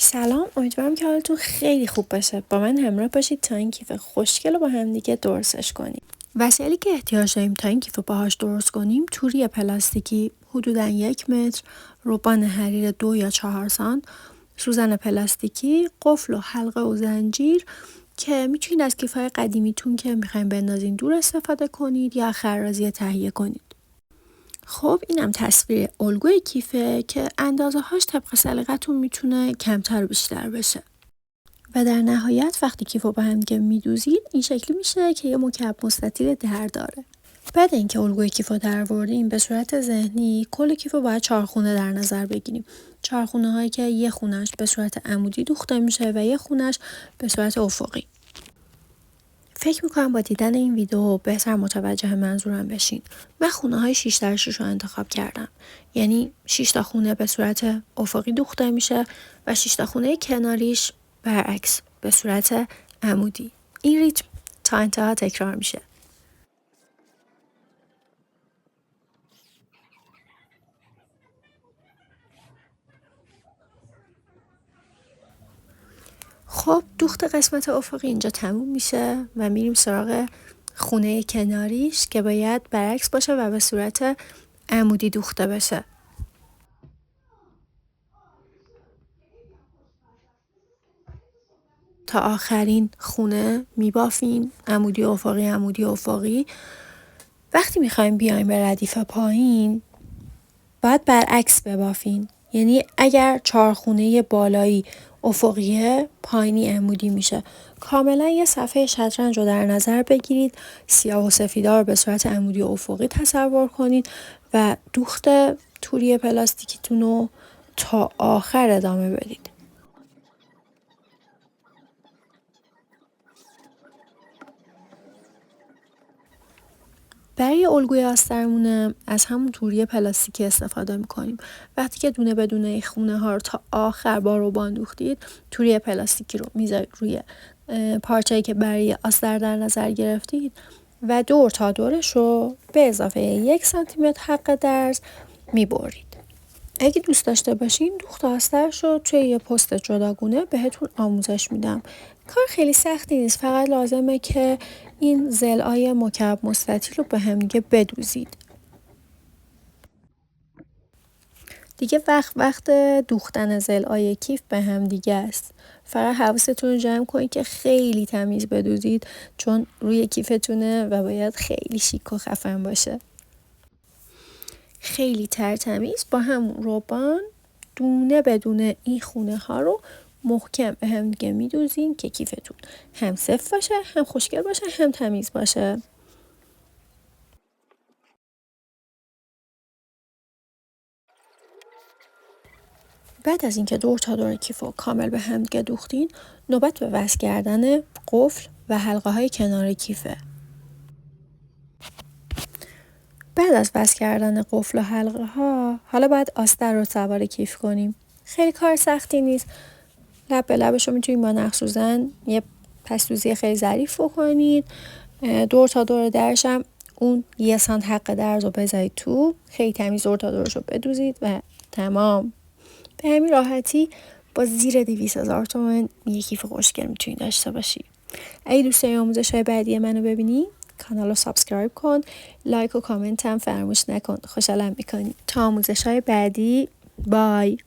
سلام، امیدوارم که حالتون خیلی خوب باشه. با من همراه باشید تا این کیف خوشگل رو با هم دیگه درستش کنیم. وسایلی که احتیاج داریم تا این کیف رو باهاش درست کنیم: توری پلاستیکی حدوداً 1 متر، روبان حریر 2 یا 4 سانت، سوزن پلاستیکی، قفل و حلقه و زنجیر که میتونید از کیف‌های قدیمیتون که میخواین بندازین دور استفاده کنید یا خرازی تهیه کنید. خب اینم تصویر الگوی کیفه که اندازه هاش طبق سلیقتون میتونه کمتر و بیشتر بشه. و در نهایت وقتی کیف رو با هم دیگه میدوزید این شکلی میشه که یه مکعب مستطیل در داره. بعد اینکه الگوی کیف رو درآوردیم به صورت ذهنی کل کیف رو باید 4 خونه در نظر بگیریم. 4 خونه هایی که یه خونش به صورت عمودی دوخته میشه و یه خونش به صورت افقی. فکر میکنم با دیدن این ویدیو بهتر متوجه منظورم بشین. من خونه های 6x6 رو انتخاب کردم. یعنی 6 تا خونه به صورت افقی دوخته میشه و 6 تا خونه کناریش برعکس به صورت عمودی. این ریتم تا انتها تکرار میشه. خب دوخت قسمت افقی اینجا تموم میشه و میریم سراغ خونه کناریش که باید برعکس باشه و به صورت عمودی دوخته بشه. تا آخرین خونه میبافیم عمودی افقی عمودی افقی. وقتی میخوایم بیایم به ردیف پایین باید برعکس ببافین. یعنی اگر 4 خونه بالایی افقیه پایینی عمودی میشه. کاملا یه صفحه شطرنج رو در نظر بگیرید، سیاه و سفیدا رو به صورت عمودی و افقی تصور کنید و دوخت توری پلاستیکیتون رو تا آخر ادامه بدید. برای الگوی آسترمونه از همون توری پلاستیکی استفاده میکنیم. وقتی که دونه به دونه خونه ها رو تا آخر با روبان دوختید، توری پلاستیکی رو میذارید روی پارچه‌ای که برای آستر در نظر گرفتید و دور تا دورش رو به اضافه 1 سانتیمتر حق درز میبرید. اگه دوست داشته باشین دوخت آسترش رو توی یه پست جداگونه بهتون آموزش میدم. کار خیلی سختی نیست، فقط لازمه که این ضلعای مکعب مستطیل رو به هم دیگه بدوزید. دیگه وقت دوختن ضلعای کیف به هم دیگه است. فقط حواستون رو جمع کنید که خیلی تمیز بدوزید چون روی کیفتونه و باید خیلی شیک و خفن باشه. خیلی ترتمیز با همون روبان دونه بدونه این خونه ها رو محکم به هم دیگه میدوزین که کیفتون هم صفر باشه، هم خوشگل باشه، هم تمیز باشه. بعد از اینکه دور تا دور کیف رو کامل به هم دیگه دوختین، نوبت به وصل کردن قفل و حلقه های کنار کیفه. بعد از وصل کردن قفل و حلقه ها حالا باید آستر رو سوار کیف کنیم. خیلی کار سختی نیست. لب به لبش رو میتونید با نخ سوزن یه پس‌دوزی خیلی ظریف بکنید. دور تا دور درش هم اون 1 سانت حق درز رو بذارید تو، خیلی تمیز دور تا دورش رو بدوزید و تمام. به همین راحتی با زیر 200,000 تومان یه کیف خوشگل میتونید داشته باشید. اگه دوست داری آموزش‌های بعدی منو ببینی کانال رو سابسکرایب کن، لایک و کامنت هم فراموش نکن، خوشحالم میکنی. تا آموزش‌های بعدی، بای.